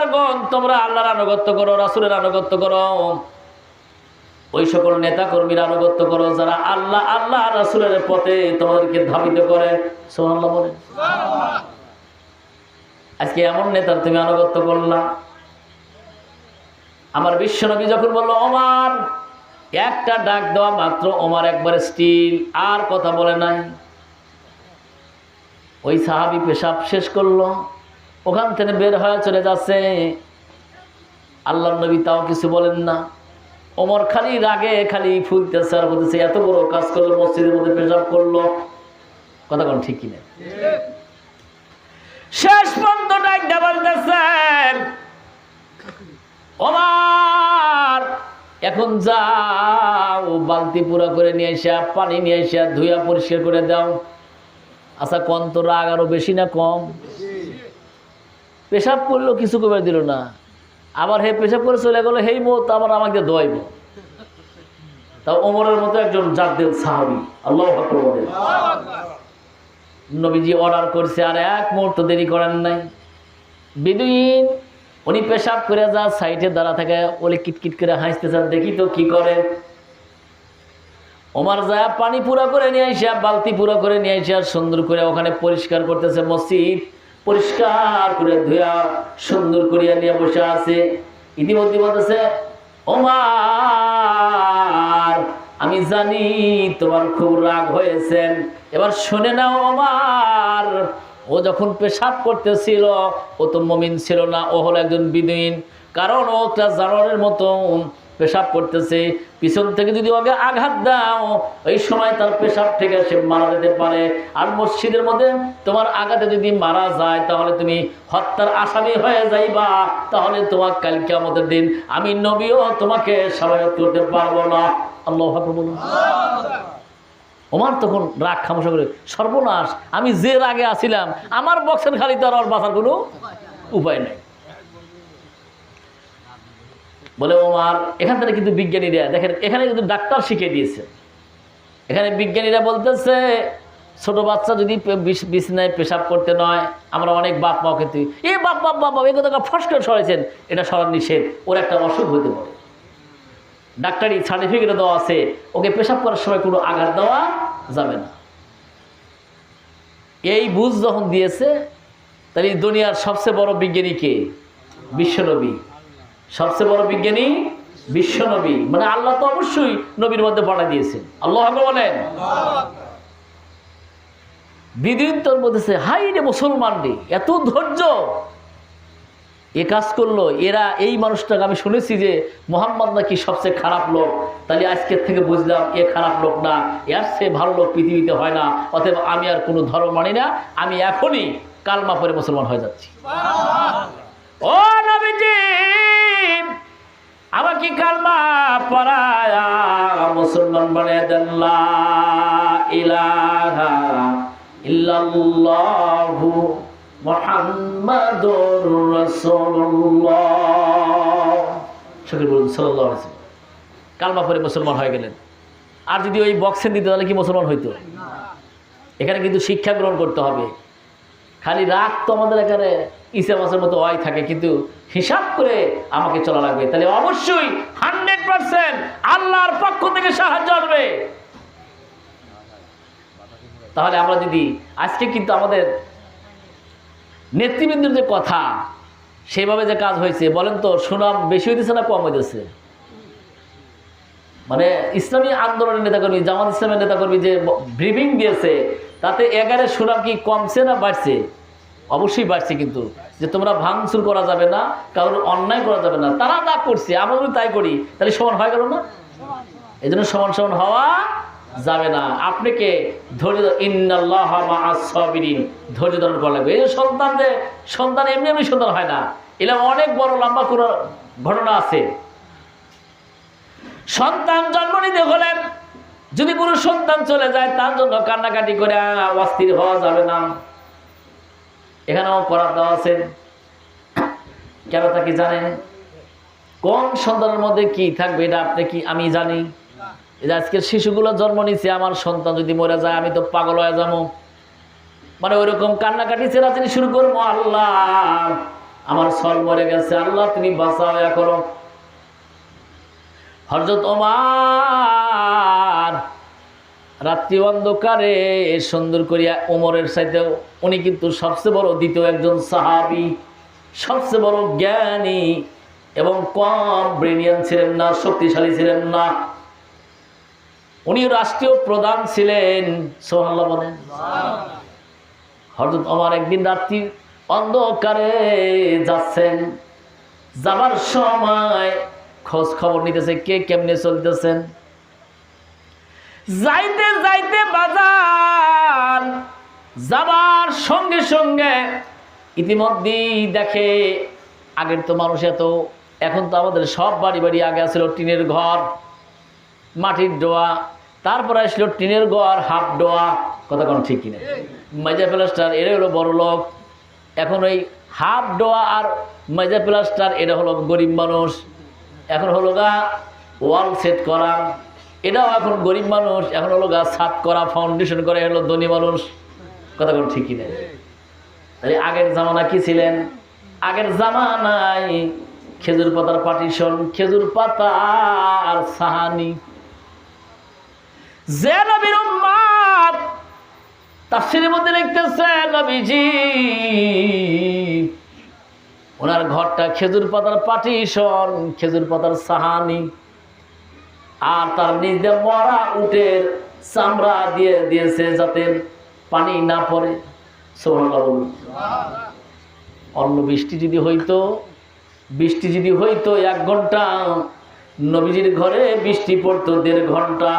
ইমানদারগণ তোমরা আল্লাহর আনুগত্য করো, রাসূলের আনুগত্য করো, ওই সকল নেতা কর্মীর আনুগত্য করো যারা আল্লাহ আল্লাহ রাসূলের পথে তোমাদেরকে ধাবিত করে। সুবহানাল্লাহ বলেন। আজকে এমন নেতার তুমি আনুগত্য করলা। আমার বিশ্বনবী যখন বলল ওমর, একটা ডাক দেওয়া মাত্র ওমর একবার স্টিল, আর কথা বলে নাই। ওই সাহাবী পেশাব শেষ করলো, ওখান থেকে বের হয়ে চলে যাচ্ছে, আল্লাহর নবী তাও কিছু বলেন না। ওমর খালি রাগে খালি ফুলতেছে আর বলতেছে এত বড় কাজ করলো, মসজিদের মধ্যে পেশাব করলো। কথা কোন ঠিক কিনা? শেষ পর্যন্ত ডাক দিয়ে বলতেছেন ওমর এখন যাও, বালতি পুরা করে নিয়ে এসে পানি নিয়ে এসে ধুইয়া পরিষ্কার করে দাও। আচ্ছা কোন তো রাগ আরো বেশি না কম? পেশাব করলো কিছু করে দিল না, আবার হে পেশাব করে চলে গেল, হেই মত আবার আমাকে দোয়াইব। তা ওমরের মতো একজন জাদ্দেল সাহাবী, আল্লাহু আকবার বলেন। নবীজি অর্ডার করছে আর এক মুহূর্ত দেরি করেন নাই। বিদুইন উনি পেশাব করে যা সাইডে দাঁড়া থাকে, ওলে কিটকিট করে হাসতেছেন, দেখি তো কি করে। ওমর যা পানি পুরা করে নিয়ে আসে, বালতি পুরা করে নিয়ে আসে, সুন্দর করে ওখানে পরিষ্কার করতেছে, মসজিদ পরিষ্কার করে ধুয়া সুন্দর করিয়া নিয়ে বসে আছে। ইতিমধ্যে বলতেছে ওমর আমি জানি তোমার খুব রাগ হয়েছেন, এবার শুনে নাও ওমর, ও যখন পেশাব করতেছিল ও তো মুমিন ছিল না, ও হলো একজন বিদুইন। কারণ ও একটা জানোয়ারের মতো পেশাব করতেছে, পিছন থেকে যদি ওকে আঘাত দাও এই সময় তার পেশাব থেকে সে মারা যেতে পারে। আর মসজিদের মধ্যে তোমার আঘাতে যদি মারা যায় তাহলে তুমি হত্যার আসামি হয়ে যাইবা, তাহলে তোমার কাল কিয়ামতের দিন আমি নবীও তোমাকে সাহায্য করতে পারবো না। আল্লাহু আকবার বলুন। ওমর তখন রাগ খামোশা করে, সর্বনাশ, আমি যে রাগে আছিলাম আমার বক্সের খালি তো আর বাঁচার কোনো উপায় নাই। বলে ওমর এখান থেকে কিন্তু বিজ্ঞানীরা দেখেন, এখানে কিন্তু ডাক্তার শিখিয়ে দিয়েছে। এখানে বিজ্ঞানীরা বলতেছে ছোট বাচ্চা যদি বিছানায় পেশাব করতে নয়, আমরা অনেক বাপ মাও কিন্তু এ বাপ বাপ বাপ এই কথা ফস করে সরাইছেন, এটা সরার নিষেধ, ওর একটা অসুখ হতে পারে। ডাক্তারি সার্টিফিকেট দেওয়া আছে, ওকে পেশাব করার সময় কোনো আঘাত দেওয়া যাবে না। এই বুঝ যখন দিয়েছে, তাহলে দুনিয়ার সবচেয়ে বড় বিজ্ঞানী কে? বিশ্বনবী। সবচেয়ে বড় বিজ্ঞানী বিশ্বনবী, মানে আল্লাহ তো অবশ্যই নবীর মধ্যে পাঠিয়ে দিয়েছেন। আল্লাহু আকবার বলেন। বিদিন তোর বলতেছে হাই রে মুসলমান রে, এত ধৈর্য, এ কাজ করলো এরা। এই মানুষটাকে আমি শুনেছি যে মুহাম্মদ নাকি সবচেয়ে খারাপ লোক, তাহলে আজকের থেকে বুঝলাম এ খারাপ লোক না, এর চেয়ে ভালো লোক পৃথিবীতে হয় না। অতএব আমি আর কোনো ধর্ম মানি না, আমি এখনই কালমা পড়ে মুসলমান হয়ে যাচ্ছি। ও নবীজি আমাকে কালমা পড়ায়া মুসলমান বানিয়ে দেন। লা ইলাহা ইল্লাল্লাহু মুহাম্মাদুর রাসূলুল্লাহ। সকলে বলুন সাল্লাল্লাহু আলাইহি ওয়াসাল্লাম। কালমা পড়ে মুসলমান হয়ে গেলেন। আর যদি ওই বক্সে দিত তাহলে কি মুসলমান হইতো? এখানে কিন্তু শিক্ষা গ্রহণ করতে হবে। খালি রাগ তো আমাদের এখানে ইসা মাসের মতো ওয়াই থাকে, কিন্তু হিসাব করে আমাকে চলা লাগবে, তাহলে অবশ্যই 100% আল্লাহর পক্ষ থেকে সাহায্য আসবে। তাহলে আমরা যদি আজকে কিন্তু আমাদের নেতৃবৃন্দের যে কথা সেভাবে যে কাজ হয়েছে, বলেন তো সুনাম বেশি হইতেছে না কম হইতেছে? মানে ইসলামী আন্দোলনের নেতাকর্মী, জামাত ইসলামের নেতাকর্মী যে ব্রিফিং দিয়েছে তাতে 11 সুনাম কি কমছে না বাড়ছে? অবশ্যই বাড়ছে। কিন্তু যে তোমরা ভাঙচুর করা যাবে না, কারোর অন্যায় করা যাবে না, তারা যা করছে আমরা যদি তাই করি তাহলে সমান হয়ে গেল না? এই জন্য সমান সমান হওয়া যাবে না। আপনাকে ধৈর্য, ইন্নাল্লাহা মাআস সাবিরিন, ধৈর্য ধারণ করা লাগবে। এই সন্তান যে সন্তান এমনি এমনি সন্তান হয় না, এরা অনেক বড় লম্বা কোনো ঘটনা আছে। সন্তান জন্ম নিতে হলে যদি কোনো সন্তান চলে যায় তার জন্য কান্নাকাটি করে অস্থির হওয়া যাবে না। এখানেও করার দেওয়া আছে। কেন তা কি জানেন? কোন সন্তানের মধ্যে কি থাকবে এটা আপনি কি আমি জানি। আজকের শিশুগুলো জন্ম নিচ্ছে, আমার সন্তান যদি মরে যায় আমি তো পাগল হয়ে যাবো, মানে ওইরকম কান্নাকাটি চেরাচেরি শুরু করবো। আল্লাহ আমার সল মরে গেছে, আল্লাহ তুমি বাঁচাও করো। হযরত ওমর রাত্রি অন্ধকারে সুন্দর করিয়া ওমরের সাথে, উনি কিন্তু সবচেয়ে বড় দ্বিতীয় একজন সাহাবী, সবচেয়ে বড় জ্ঞানী এবং কম ব্রিলিয়ান ছিলেন না, শক্তিশালী ছিলেন না। উনি রাষ্ট্রীয় প্রধান ছিলেন। সুবহানাল্লাহ বলেন। হযরত ওমর একদিন রাত্রি অন্ধকারে যাচ্ছেন, যাবার সময় খোঁজ খবর নিতেছে কে কেমনে চলতেছেন। যাইতে যাইতে বাজার যাবার সঙ্গে সঙ্গে ইতিমধ্যেই দেখে, আগের তো মানুষ এত, এখন তো আমাদের সব বাড়ি বাড়ি, আগে আসলো টিনের ঘর, মাটির ডোয়া, তারপরে আসলো টিনের ঘর হাফ ডোয়া, কথা কোন ঠিক কিনা, মেজা প্লাস্টার, এরা হলো বড় লোক। এখন ওই হাফ ডোয়া আর মেজা প্লাস্টার এটা হলো গরিব মানুষ। এখন হলো গা ওয়াল সেট করা, এটাও এখন গরিব মানুষ। এখন হলো গা ছাদ করা, ফাউন্ডেশন করা, হলো ধনী মানুষ, কথা কোন ঠিক কিনা। তাহলে আগের জামানা কি ছিলেন? আগের জামানায় খেজুর পাতার পার্টিশন, খেজুর পাতা আর সাহানি। যে নবীর উম্মত তাফসীরের মধ্যে লিখতেছে, নবীজি ওনার ঘরটা খেজুর পাতার পার্টিশন, খেজুর পাতার সাহানি, আর তার নিজে মরা উটের চামড়া দিয়ে দিয়েছে যাতে পানি না পড়ে। সুবহানাল্লাহ। অন্য বৃষ্টি যদি হইতো 1 ঘন্টা, নবীজির ঘরে বৃষ্টি পড়তো 1.5 ঘন্টা।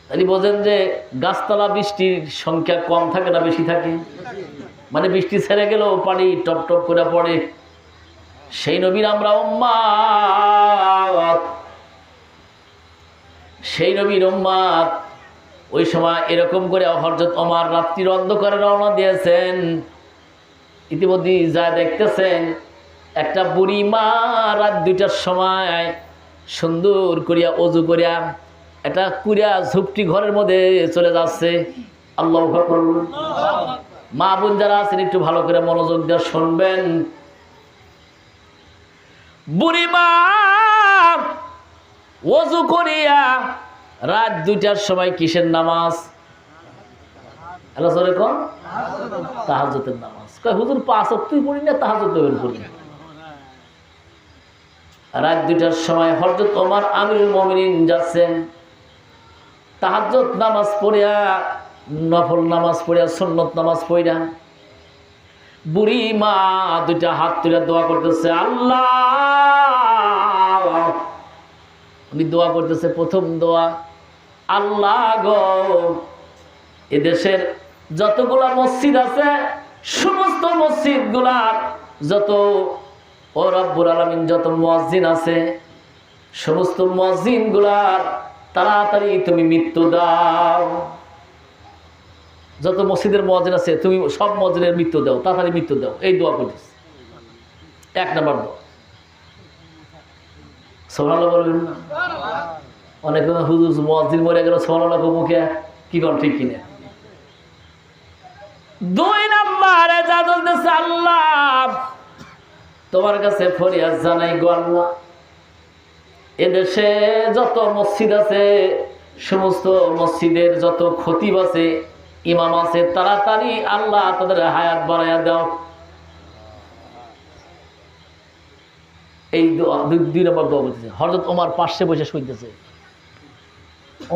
তাহলে বোঝেন যে গাছতলা বৃষ্টির সংখ্যা কম থাকে না বেশি থাকে? মানে বৃষ্টি ছেড়ে গেলেও পানি টপ টপ করে পড়ে। সেই নবীর আমরা উম্মত, সেই নবীর উম্মত। ওই সময় এরকম করে হযরত ওমর রাত্রির অন্ধকারে রওনা দিয়েছেন। ইতিমধ্যে যা দেখতেছেন, একটা বুড়ি মা রাত 2টার সময় সুন্দর করিয়া অজু করিয়া একটা কুড়িয়া ঝুপটি ঘরের মধ্যে চলে যাচ্ছে। আল্লাহু আকবার। মা বোন যারা আছেন একটু ভালো করে মনোযোগ দিয়ে শুনবেন। বুড়ি মা ওযু করিয়া রাত 2টার সময় কিসের নামাজ? আল্লাহ জোরে কোন? তাহাজ্জুদের নামাজ। কয় হুজুর 5 ওয়াক্তই পড়ি না, তাহাজ্জুদ পড়ি না। রাত 2টার সময় হযরত ওমর আমিরুল মুমিনিন যাচ্ছেন তাহাজ্জুদ নামাজ পড়িয়া, নফল নামাজ পড়িয়া, সুন্নত নামাজ পড়িয়া। বুড়ি মা 2টা হাত তুলে দোয়া করতেছে, আল্লাহ। উনি দোয়া করতেছে, প্রথম দোয়া, আল্লাহ গো, এদেশের যতগুলা মসজিদ আছে সমস্ত মসজিদ গুলার যত ও রব্বুল আলামিন যত মুয়াজ্জিন আছে সমস্ত মুয়াজ্জিন গুলার তাড়াতাড়ি তুমি মৃত্যু দাও। যত মসজিদের মুয়াজ্জিন আছে তুমি সব মুয়াজ্জিনের মৃত্যু দাও, তাড়াতাড়ি মৃত্যু দাও। এই দোয়া করিস 1 নম্বর দোয়া। সুবহানাল্লাহ বলবেন না? অনেক হুজুর মুয়াজ্জিন মরে গেল সুবহানাল্লাহ মুখে কি কোন ঠিক কিনা। 2 নম্বরে যা বলতেছে, আল্লাহ তোমার কাছে ফরিয়াদ জানাই গো আল্লাহ, এদেশে যত মসজিদ আছে সমস্ত মসজিদের যত খতিব আছে, ইমাম আছে, তাড়াতাড়ি আল্লাহ তাদের হায়াত বাড়াইয়া দাও। এই 2 নম্বর দোয়া বলতেছে। হযরত ওমর পাশে বসে শুনতেছে।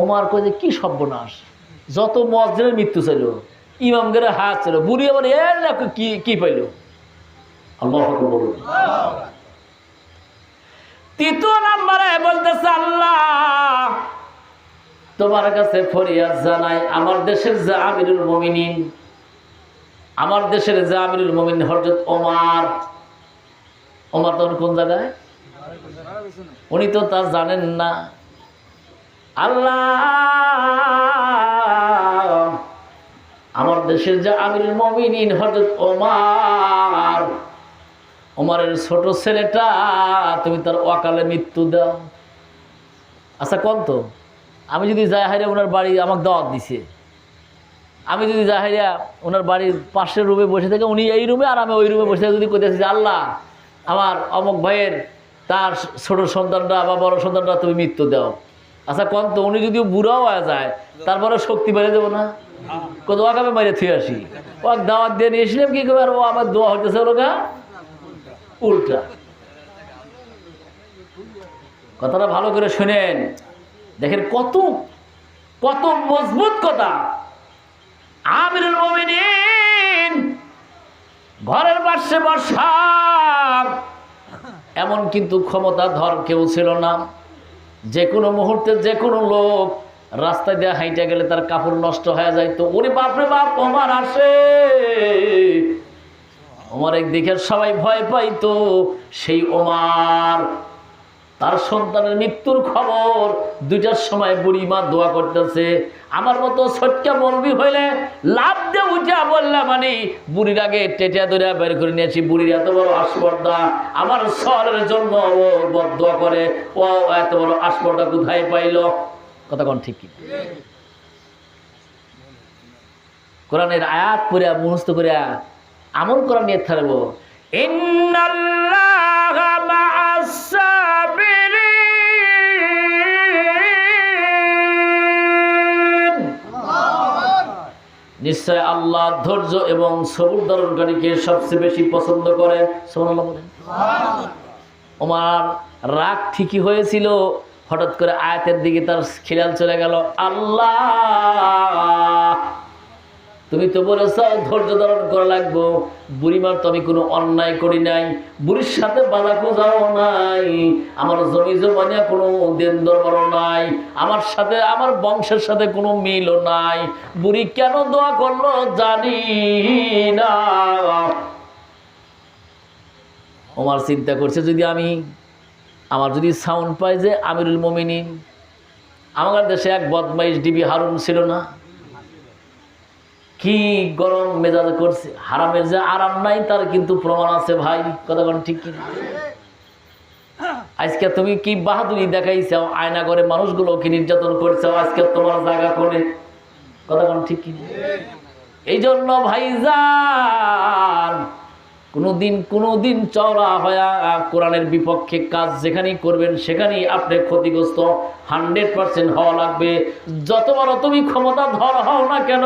ওমর কয় যে কি সর্বনাশ, যত মুয়াজ্জিনের মৃত্যু ছিল, ইমামদের হায়াত ছিল, বুড়ি আবার এর কি পাইল? আল্লাহু আকবার বলুন। 3 নম্বরে বলতেছে, আল্লাহ তোমার কাছে ফরিয়াদ জানাই, আমার দেশের যে আমিরুল মুমিনিন, আমার দেশের যে আমিরুল মুমিনিন হযরত ওমর, ওমর তখন কোন জায়গায়? উনি তো তা জানেন না। আল্লাহ আমার দেশের যে আমিরুল মুমিনিন হযরত ওমর, ওমরের ছোট ছেলেটা তুমি তার অকালে মৃত্যু দাও। আচ্ছা কোন তো, আমি যদি যাই হাইরে ওনার বাড়ি আমাকে দাওয়াত দিছে, আমি যদি জাহেরিয়া ওনার বাড়ির পাশের রুমে বসে থেকে উনি এই রুমে আর আমি ওই রুমে বসে যদি কইতেছি যে আল্লাহ আমার অমুক ভাইয়ের তার ছোট সন্তানরা বা বড় সন্তানরা তুমি মৃত্যু দাও, আচ্ছা কন তো উনি যদিও বুড়াও হয়ে যায় তারপরে শক্তি বেড়ে দেবো না? কত আগামে মাইরে থুয়ে আসি, ও দাওয়াত দিয়ে নিয়ে এসলাম কি করবে, আর ও আমার দোয়া হইতেছে ওরা উল্টা। কথাটা ভালো করে শুনেন, দেখেন কত কত মজবুত কথা। আমিরুল মুমিনিন ঘরের পাশে বসা, এমন কিন্তু ক্ষমতাধর কেউ ছিল না। যে কোনো মুহূর্তে যে কোনো লোক রাস্তায় দিয়ে হাইটা গেলে তার কাপড় নষ্ট হয়ে যায়, তো ওরে বাপরে বাপ ওমর আসে। ওমর একদিকে সবাই ভয় পাইতো, সেই ওমর তার সন্তানের মৃত্যুর খবর 2টার সময় বুড়ি মা দোয়া করতেছে। আমার মতো ছোট্ট মলবি হইলে লাভ দিয়ে উঠা বললাম মানে বুড়ির আগে টেটা ধরে বের করে নিয়েছি, বুড়ির এত বড় আসপর্দা আমার শহরের জন্য ও বদদোয়া করে, ও এত বড় আসপর্দা কোথায় পাইল? কথা কোন ঠিক কি? কোরআনের আয়াত পড়ে মুখস্থ করে আমল করা নিয়ে থাকবো। ইন্নাল্লাহা মা'আস সাবিরিন, নিশ্চয় আল্লাহ ধৈর্য এবং সবুর ধারণকারীকে সবচেয়ে বেশি পছন্দ করে। সুবহানাল্লাহ বলেন। ওমর রাগ ঠিকই হয়েছিল, হঠাৎ করে আয়াতের দিকে তার খেয়াল চলে গেল। আল্লাহ তুমি তো বলেছ ধৈর্য ধারণ করা লাগবো, বুড়িমার তো আমি কোনো অন্যায় করি নাই, বুড়ির সাথে বাধা খোঁজাও নাই, আমার জমি জমানিয়া কোনো দেন দরবার নাই, আমার সাথে আমার বংশের সাথে কোনো মিলও নাই, বুড়ি কেন দোয়া করলো জানি না। ওমর চিন্তা করছে যদি আমার যদি সাউন্ড পাই যে আমিরুল মুমিনিন, আমার দেশে এক বদমাইশ ডিবি হারুন ছিল না, কি গরম মেজাজ করছে, হারামের যে আরাম নাই তার কিন্তু প্রমাণ আছে ভাই। কথা কোন ঠিক কি? আজকে তুমি কি বাহাদুরি দেখাইছাও, আয়না করে মানুষগুলো কি নির্যাতন করছো, আজকে তোমার জায়গা করে। কথা কোন ঠিক কি? এই জন্য ভাইজান কোনোদিন চওড়া হয়া কোরআনের বিপক্ষে কাজ যেখানেই করবেন সেখানেই আপনি ক্ষতিগ্রস্ত 100% হওয়া লাগবে। যত বড় তুমি ক্ষমতা ধর হও না কেন,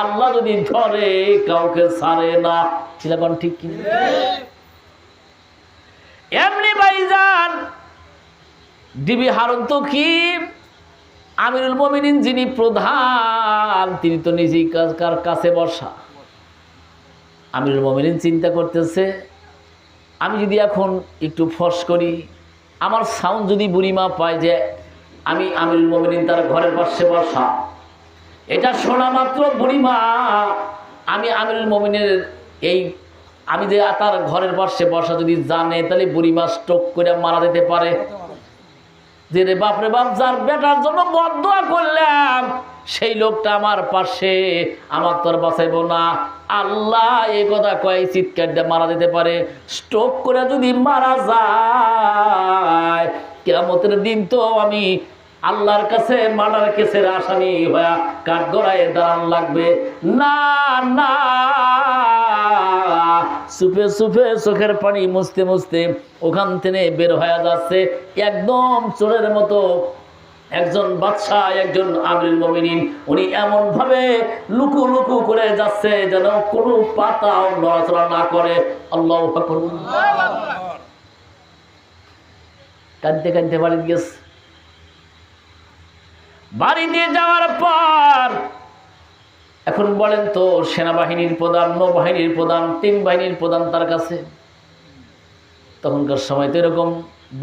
আল্লাহ যদি ধরে কাউকে ছাড়ে না। ছিলাম ঠিক কি? এমনি ভাইজান ডিবি হারুন তো কি আমিরুল মুমিনিন যিনি প্রধান, তিনি তো নিজেই কাছে বসা। আমিরুল মুমিনিন চিন্তা করতেছে আমি যদি এখন একটু ফস করি, আমার সাউন্ড যদি বুড়িমা পায় যে আমি আমিরুল মুমিনিন তার ঘরের পাশে বসা, এটা শোনা মাত্র বুড়িমা আমি আমিরুল মুমিনের আমি যে তার ঘরের পাশে বসা যদি জানে, তাহলে বুড়িমা স্ট্রোক করে মারা যেতে পারে। যে রে বাপরে বাপ, যার বেটার জন্য বদদোয়া করলাম সেই লোকটা আমার পাশে, আমার তোর বাঁচাইব না। আল্লাহ এই কথা কয় চিৎকার দিয়ে মারা যেতে পারে। স্ট্রোক করে যদি মারা যায় কিয়ামতের দিন তো আমি আল্লাহর কাছে মার্ডার কেসের আসামি হয়ে কাঠগড়ায় দাঁড়ান লাগবে। না না, সুপে সুপে চোখের পানি মুছতে মুছতে ওখান থেকে বের হয়ে যাচ্ছে একদম চোরের মতো একজন বাদশাহ, একজন আমিরুল মুমিনিন। উনি এমন ভাবে লুকু লুকু করে যাচ্ছে যেন কোনো পাতাও নড়াচড়া না করে। আল্লাহু আকবার। কাঁদতে কাঁদতে বাড়ি গেছে। বাড়িতে যাওয়ার পর এখন বলেন তো সেনাবাহিনীর প্রধান, নৌবাহিনীর প্রধান, 3 বাহিনীর প্রধান তার কাছে। তখনকার সময় তো এরকম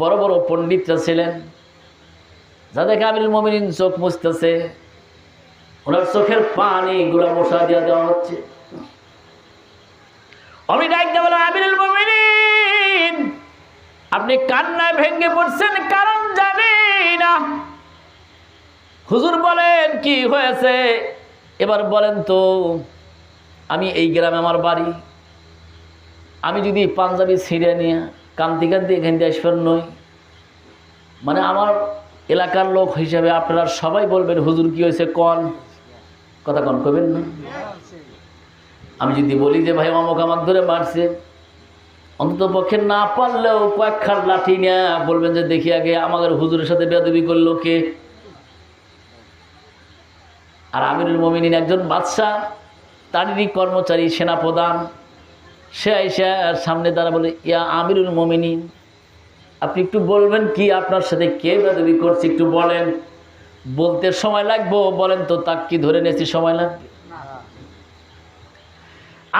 বড় বড় পণ্ডিতরা ছিলেন, যাদেরকে আমিরুল মুমিনিন চোখ মুছতেছে, ওনার চোখের পানি গুলা মশা দিয়ে দেওয়া হচ্ছে। আমি ডাকতে বললাম আমিরুল মুমিনিন আপনি কান্নায় ভেঙে পড়ছেন, কারণ জানি না। হুজুর বলেন কি হয়েছে এবার বলেন তো। আমি এই গ্রামে আমার বাড়ি, আমি যদি পাঞ্জাবি ছিঁড়ে নিয়ে কান্তি কান্তি এখান দিয়ে আসবেন নই, মানে আমার এলাকার লোক হিসেবে আপনারা সবাই বলবেন হুজুর কি হয়েছে কন। কথা কন কবেন না? আমি যদি বলি যে ভাই অমুক আমাকে ধরে মারছে, অন্তত পক্ষে না পারলেও কয়েক খাট লাঠি নিয়ে বলবেন যে দেখি আগে আমাদের হুজুরের সাথে বেয়াদবি করলো কে। আর আমিরুল মুমিনিন একজন বাদশা, তারই কর্মচারী সেনাপ্রধান, সে আইসা সামনে দ্বারা বলে, ইয়া আমিরুল মুমিনিন, আপনি একটু বলবেন কি আপনার সাথে কে বেয়াদবি করছে, একটু বলেন। বলতে সময় লাগবে, বলেন তো তাকে কি ধরে নিয়েছি সময় লাগবে?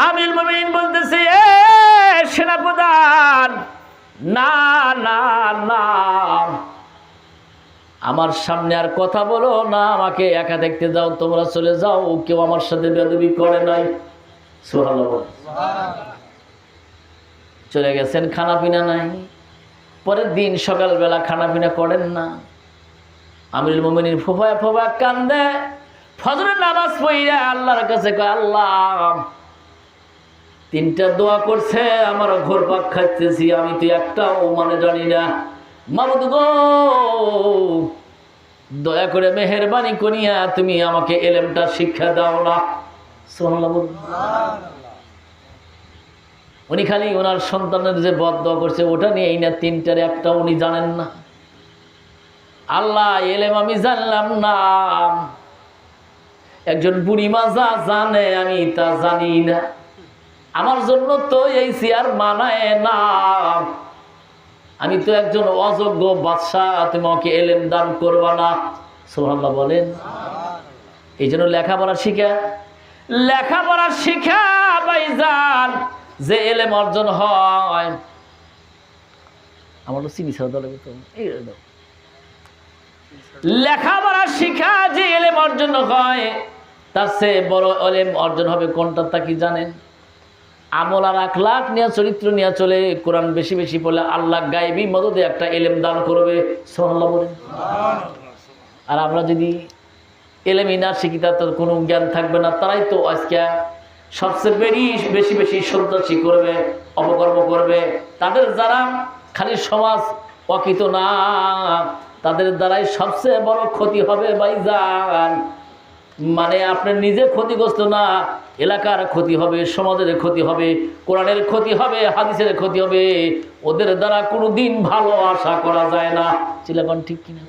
আমিরুল মুমিনিন বলতেছে, এ সেনাপ্রধান, না না না, আমার সামনে আর কথা বলো না, আমাকে একা দেখতে যাও, তোমরা চলে যাও, কেউ আমার সাথে বেয়াদবি করে নাই। সুবহানাল্লাহ। চলে গেছেন, খানা পিনা নাই। পরের দিন সকালবেলা খানা পিনা করেন না। আমিরুল মুমিনিন ফোফায় ফোফায় কান্দে, ফজরের নামাজ পড়িয়া আল্লাহর কাছে কয়, আল্লাহ, তিনটা দোয়া করছে, আমার ঘোর পাক খাইতেছি, আমি তো একটাও জানি না। মাবুদ গো, দয়া করে মেহেরবানি করিয়া তুমি আমাকে এলেমটা শিক্ষা দাও না। সুবহানাল্লাহ। উনি খালি ওনার সন্তানের যে বদদোয়া করছে ওটা নিয়ে এই না, তিনটার একটা উনি জানেন না। আল্লাহ, এলেম আমি জানলাম না, একজন বুড়িমা যা জানে আমি তা জানি না, আমার জন্য তো এই চেয়ার মানায় না, আমি তো একজন অযোগ্য বাদশা, তুমি আমাকে এলেম দান করবা না। সুবহানাল্লাহ বলেন। এই জন্য লেখাপড়া শিখা ভাইজান, যে এলেম অর্জন হয়, আমার তো চিনি ছাড়া দলে লেখাপড়া শিখা যে এলেম অর্জন হয়, তার চেয়ে বড় এলেম অর্জন হবে কোনটা তা কি জানেন? আমল আর আখলাক নিয়ে, চরিত্র নিয়ে চলে, কোরআন বেশি বেশি পড়লে আল্লাহ গায়েবী মদদে একটা এলেম দান করবে। সুবহানাল্লাহ বলেন। আর আমরা যদি এলেমই না শিখি, তার কোনো জ্ঞান থাকবে না। তারাই তো আজকে সবচেয়ে বেশি বেশি সন্ত্রাসী করবে, অপকর্ম করবে। তাদের যারা খালি সমাজ অকিত না, তাদের দ্বারাই সবচেয়ে বড় ক্ষতি হবে ভাইজান। মানে আপনি নিজে ক্ষতিগ্রস্ত না, এলাকার ক্ষতি হবে, সমাজের ক্ষতি হবে, কোরআনের ক্ষতি হবে, হাদিসের ক্ষতি হবে। ওদের দ্বারা কোনোদিন ভালো আশা করা যায় না। চিলাগণ ঠিক কিনা?